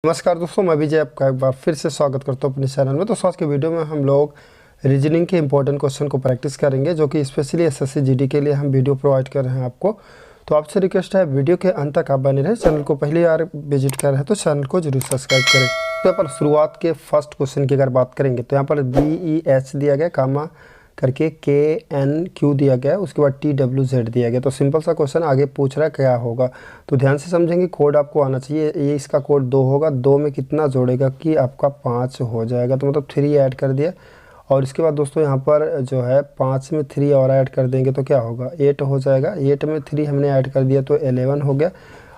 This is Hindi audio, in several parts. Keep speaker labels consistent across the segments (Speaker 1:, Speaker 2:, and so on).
Speaker 1: नमस्कार दोस्तों, मैं विजय आपका एक बार फिर से स्वागत करता हूँ अपने चैनल में। दोस्तों आज के वीडियो में हम लोग रीजनिंग के इंपॉर्टेंट क्वेश्चन को प्रैक्टिस करेंगे, जो कि स्पेशली एसएससी जीडी के लिए हम वीडियो प्रोवाइड कर रहे हैं आपको। तो आपसे रिक्वेस्ट है वीडियो के अंत तक आप बने रहें। चैनल को पहली बार विजिट कर रहे हैं तो चैनल को जरूर सब्सक्राइब करें। तो यहाँ पर शुरुआत के फर्स्ट क्वेश्चन की अगर बात करेंगे तो यहाँ पर BEH दिया गया, कामा करके KNQ दिया गया, उसके बाद TWZ दिया गया। तो सिंपल सा क्वेश्चन आगे पूछ रहा है क्या होगा, तो ध्यान से समझेंगे। कोड आपको आना चाहिए। ये इसका कोड 2 होगा, 2 में कितना जोड़ेगा कि आपका 5 हो जाएगा, तो मतलब 3 ऐड कर दिया। और इसके बाद दोस्तों यहाँ पर जो है 5 में 3 और ऐड कर देंगे तो क्या होगा, 8 हो जाएगा। 8 में 3 हमने ऐड कर दिया तो 11 हो गया,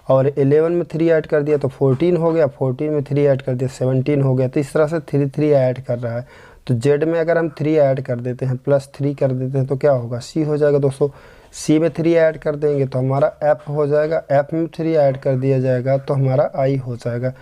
Speaker 1: और 11 में 3 ऐड कर दिया तो 14 हो गया। 14 में 3 ऐड कर दिया 17 हो गया। तो इस तरह से 3 ऐड कर रहा है। तो जेड में अगर हम 3 ऐड कर देते हैं, +3 कर देते हैं तो क्या होगा, सी हो जाएगा। दोस्तों सी में 3 ऐड कर देंगे तो हमारा एफ हो जाएगा। एफ में 3 ऐड कर दिया जाएगा तो हमारा आई हो जाएगा।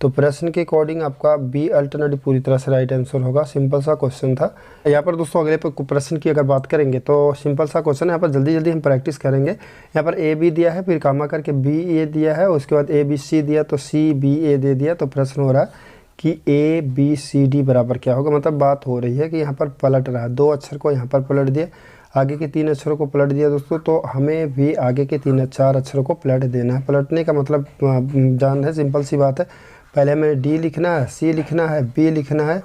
Speaker 1: तो प्रश्न के अकॉर्डिंग आपका बी अल्टरनेटिव पूरी तरह से राइट आंसर होगा। सिंपल सा क्वेश्चन था। यहाँ पर दोस्तों अगले प्रश्न की अगर बात करेंगे तो सिंपल सा क्वेश्चन है। यहाँ पर जल्दी जल्दी हम प्रैक्टिस करेंगे। यहाँ पर ए बी दिया है, फिर कामा करके BA दिया है, उसके बाद ABC दिया तो CBA दे दिया। तो प्रश्न हो रहा है कि ABCD बराबर क्या होगा, मतलब बात हो रही है कि यहाँ पर पलट रहा है। 2 अक्षर को यहाँ पर पलट दिया, आगे के 3 अक्षरों को पलट दिया दोस्तों। तो हमें भी आगे के 4 अक्षरों को पलट देना है। पलटने का मतलब जान है, सिंपल सी बात है। पहले हमें D लिखना है, C लिखना है, B लिखना है,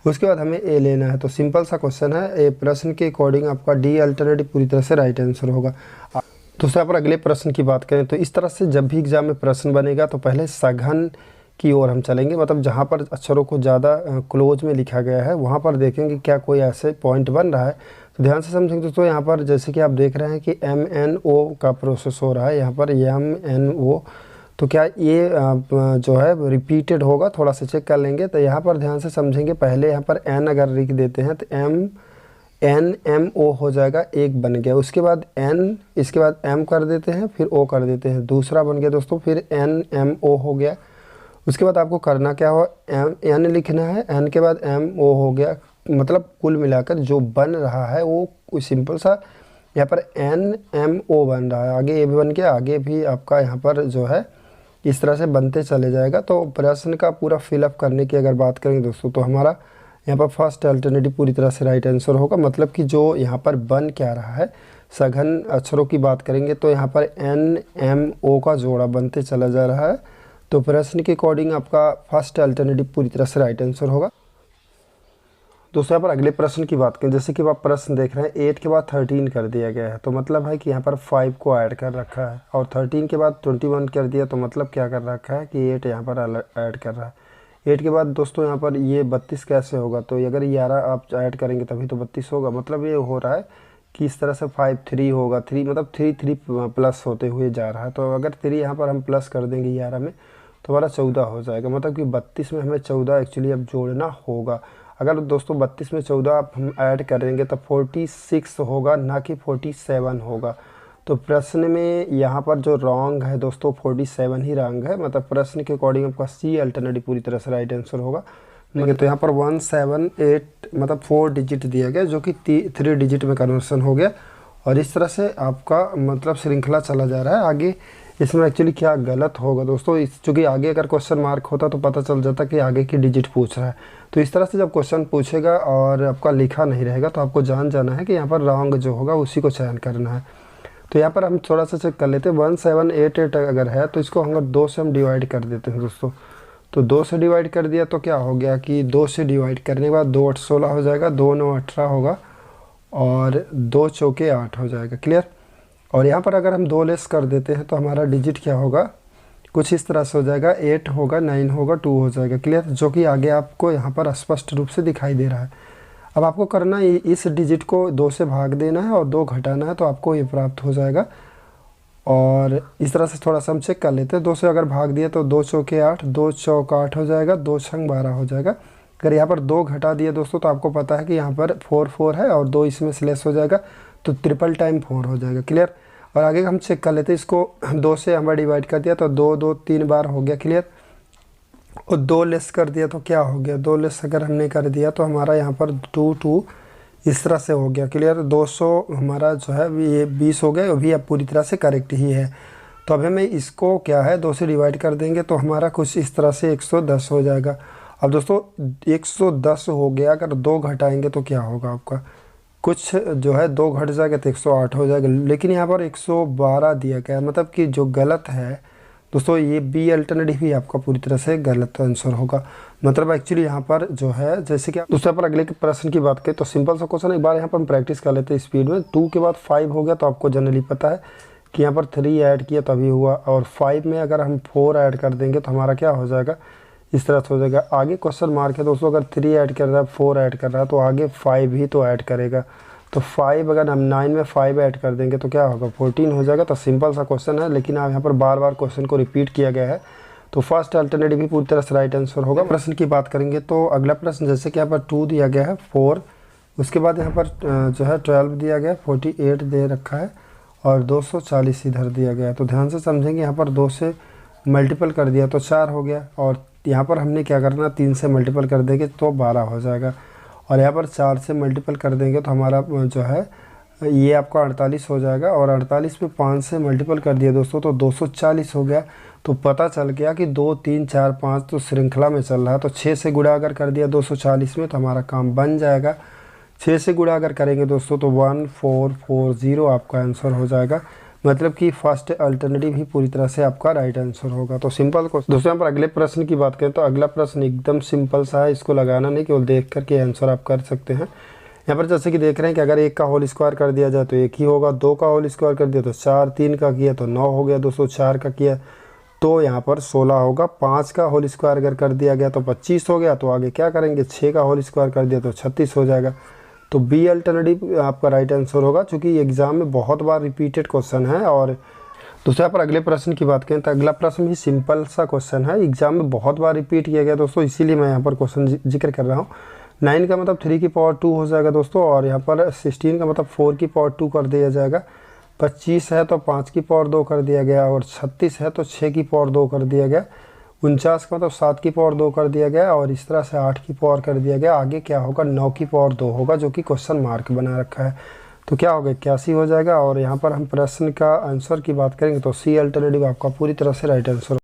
Speaker 1: उसके बाद हमें A लेना है। तो सिंपल सा क्वेश्चन है। ए प्रश्न के अकॉर्डिंग आपका D अल्टरनेटिव पूरी तरह से राइट आंसर होगा। दूसरा पर अगले प्रश्न की बात करें तो इस तरह से जब भी एग्जाम में प्रश्न बनेगा तो पहले सघन की ओर हम चलेंगे, मतलब जहाँ पर अक्षरों को ज़्यादा क्लोज में लिखा गया है वहाँ पर देखेंगे क्या कोई ऐसे पॉइंट बन रहा है। तो ध्यान से समझेंगे दोस्तों। यहाँ पर जैसे कि आप देख रहे हैं कि MNO का प्रोसेस हो रहा है, यहाँ पर MNO। तो क्या ये जो है रिपीटेड होगा, थोड़ा सा चेक कर लेंगे। तो यहाँ पर ध्यान से समझेंगे। पहले यहाँ पर N अगर लिख देते हैं तो NMO हो जाएगा, एक बन गया। उसके बाद N, इसके बाद M कर देते हैं, फिर O कर देते हैं, दूसरा बन गया दोस्तों। फिर NMO हो गया। उसके बाद आपको करना क्या हो, N लिखना है, N के बाद MO हो गया। मतलब कुल मिलाकर जो बन रहा है वो सिंपल सा यहाँ पर NMO बन रहा है। आगे ये भी बन गया, आगे भी आपका यहाँ पर जो है इस तरह से बनते चले जाएगा। तो प्रश्न का पूरा फिलअप करने की अगर बात करेंगे दोस्तों तो हमारा यहाँ पर फर्स्ट अल्टरनेटिव पूरी तरह से राइट आंसर होगा। मतलब कि जो यहाँ पर बन क्या रहा है, सघन अक्षरों की बात करेंगे तो यहाँ पर NMO का जोड़ा बनते चला जा रहा है। तो प्रश्न के अकॉर्डिंग आपका फर्स्ट अल्टरनेटिव पूरी तरह से राइट आंसर होगा। दोस्तों यहाँ पर अगले प्रश्न की बात करें, जैसे कि आप प्रश्न देख रहे हैं 8 के बाद 13 कर दिया गया है। तो मतलब है कि यहाँ पर 5 को ऐड कर रखा है, और 13 के बाद 21 कर दिया। तो मतलब क्या कर रखा है कि 8 यहाँ पर ऐड कर रहा है। 8 के बाद दोस्तों यहाँ पर ये 32 कैसे होगा, तो अगर 11 आप ऐड करेंगे तभी तो 32 होगा। मतलब ये हो रहा है कि इस तरह से 5 3 होगा, 3 मतलब 3 प्लस होते हुए जा रहा है। तो अगर 3 यहाँ पर हम प्लस कर देंगे 11 में तो हमारा 14 हो जाएगा। मतलब कि 32 में हमें 14 एक्चुअली अब जोड़ना होगा। अगर दोस्तों 32 में 14 हम ऐड करेंगे तो 46 होगा, ना कि 47 होगा। तो प्रश्न में यहाँ पर जो रॉन्ग है दोस्तों 47 ही रॉन्ग है। मतलब प्रश्न के अकॉर्डिंग आपका C अल्टरनेटिव पूरी तरह से राइट आंसर होगा। तो यहाँ पर 178 मतलब 4 डिजिट दिया गया, जो कि 3 डिजिट में कन्वर्सन हो गया। और इस तरह से आपका मतलब श्रृंखला चला जा रहा है आगे। इसमें एक्चुअली क्या गलत होगा दोस्तों, चूँकि आगे अगर क्वेश्चन मार्क होता तो पता चल जाता कि आगे की डिजिट पूछ रहा है। तो इस तरह से जब क्वेश्चन पूछेगा और आपका लिखा नहीं रहेगा तो आपको जान जाना है कि यहाँ पर रॉन्ग जो होगा उसी को चयन करना है। तो यहाँ पर हम थोड़ा सा चेक कर लेते हैं। 1788 अगर है तो इसको हम 2 से हम डिवाइड कर देते हैं दोस्तों। तो 2 से डिवाइड कर दिया तो क्या हो गया कि 2 से डिवाइड करने के बाद 2 8 16 हो जाएगा, 2 9 18 होगा, और 2 चौके 8 हो जाएगा। क्लियर। और यहाँ पर अगर हम 2 लेस कर देते हैं तो हमारा डिजिट क्या होगा, कुछ इस तरह से हो जाएगा, 8 होगा, 9 होगा, 2 हो जाएगा। क्लियर। जो कि आगे आपको यहाँ पर स्पष्ट रूप से दिखाई दे रहा है। अब आपको करना है इस डिजिट को 2 से भाग देना है और 2 घटाना है, तो आपको ये प्राप्त हो जाएगा। और इस तरह से थोड़ा सा हम चेक कर लेते हैं। 2 से अगर भाग दिया तो 2 चौके 8, 2 चौक 8 हो जाएगा, 2 छंग 12 हो जाएगा। अगर यहाँ पर 2 घटा दिया दोस्तों तो आपको पता है कि यहाँ पर 4 4 है और 2 इसमें स्लेस हो जाएगा, तो ट्रिपल टाइम 4 हो जाएगा। क्लियर। और आगे हम चेक कर लेते हैं। इसको 2 से हमें डिवाइड कर दिया तो 2 2 3 बार हो गया। क्लियर। और 2 लेस कर दिया तो क्या हो गया, 2 लेस अगर हमने कर दिया तो हमारा यहाँ पर 2 2 इस तरह से हो गया। क्लियर। 200 हमारा जो है ये 20 हो गया, वो भी अब पूरी तरह से करेक्ट ही है। तो अब हमें इसको क्या है 2 से डिवाइड कर देंगे तो हमारा कुछ इस तरह से 110 हो जाएगा। अब दोस्तों 110 हो गया, अगर 2 घटाएंगे तो क्या होगा आपका, कुछ जो है 2 घट जाएगा तो 108 हो जाएगा। लेकिन यहाँ पर 112 दिया गया है, मतलब कि जो गलत है दोस्तों ये बी अल्टरनेटिव ही आपका पूरी तरह से गलत आंसर होगा। मतलब एक्चुअली यहाँ पर जो है, जैसे कि दूसरे पर अगले प्रश्न की बात करें तो सिंपल सा क्वेश्चन एक बार यहाँ पर हम प्रैक्टिस कर लेते हैं स्पीड में। 2 के बाद 5 हो गया तो आपको जनरली पता है कि यहाँ पर 3 ऐड किया तभी हुआ, और 5 में अगर हम 4 ऐड कर देंगे तो हमारा क्या हो जाएगा, इस तरह से हो जाएगा। आगे क्वेश्चन मार्क है दोस्तों, अगर 3 ऐड कर रहा है 4 ऐड कर रहा है तो आगे 5 ही तो ऐड करेगा। तो 5 अगर हम 9 में 5 ऐड कर देंगे तो क्या होगा, 14 हो जाएगा। तो सिंपल सा क्वेश्चन है, लेकिन आप यहाँ पर बार बार क्वेश्चन को रिपीट किया गया है, तो फर्स्ट अल्टरनेटिव भी पूरी तरह से राइट आंसर होगा। प्रश्न की बात करेंगे तो अगला प्रश्न, जैसे कि यहाँ पर 2 दिया गया है 4, उसके बाद यहाँ पर जो है 12 दिया गया है, 48 दे रखा है और 240 इधर दिया गया है। तो ध्यान से समझेंगे, यहाँ पर 2 से मल्टीपल कर दिया तो 4 हो गया, और यहाँ पर हमने क्या करना, 3 से मल्टीपल कर देंगे तो 12 हो जाएगा, और यहाँ पर 4 से मल्टीपल कर देंगे तो हमारा जो है ये आपका 48 हो जाएगा, और 48 पे 5 से मल्टीपल कर दिया दोस्तों तो 240 हो गया। तो पता चल गया कि 2 3 4 5 तो श्रृंखला में चल रहा है, तो 6 से गुणा अगर कर दिया 240 में तो हमारा काम बन जाएगा। 6 से गुणा अगर करेंगे दोस्तों तो 1440 आपका आंसर हो जाएगा। मतलब कि फर्स्ट अल्टरनेटिव ही पूरी तरह से आपका राइट आंसर होगा। तो सिंपल क्वेश्चन। दोस्तों यहाँ पर अगले प्रश्न की बात करें तो अगला प्रश्न एकदम सिंपल सा है, इसको लगाना नहीं, केवल देख करके आंसर आप कर सकते हैं। यहाँ पर जैसे कि देख रहे हैं कि अगर 1 का होल स्क्वायर कर दिया जाए तो 1 ही होगा, 2 का होल स्क्वायर कर दिया तो 4, 3 का किया तो 9 हो गया दोस्तों, 4 का किया तो यहाँ पर 16 होगा, 5 का होल स्क्वायर अगर कर दिया गया तो 25 हो गया। तो आगे क्या करेंगे, 6 का होल स्क्वायर कर दिया तो 36 हो जाएगा। तो बी अल्टरनेटिव आपका राइट आंसर होगा, क्योंकि एग्जाम में बहुत बार रिपीटेड क्वेश्चन है। और दोस्तों यहाँ पर अगले प्रश्न की बात करें तो अगला प्रश्न भी सिंपल सा क्वेश्चन है, एग्जाम में बहुत बार रिपीट किया गया दोस्तों, इसीलिए मैं यहाँ पर क्वेश्चन जिक्र कर रहा हूँ। 9 का मतलब 3 की पावर 2 हो जाएगा दोस्तों, और यहाँ पर 16 का मतलब 4 की पावर 2 कर दिया जाएगा। 25 है तो 5 की पावर 2 कर दिया गया, और 36 है तो 6 की पावर 2 कर दिया गया। 49 का मतलब 7 की पावर 2 कर दिया गया, और इस तरह से 8 की पावर कर दिया गया। आगे क्या होगा, 9 की पावर 2 होगा, जो कि क्वेश्चन मार्क बना रखा है। तो क्या होगा, 81 हो जाएगा। और यहाँ पर हम प्रश्न का आंसर की बात करेंगे तो सी अल्टरनेटिव आपका पूरी तरह से राइट आंसर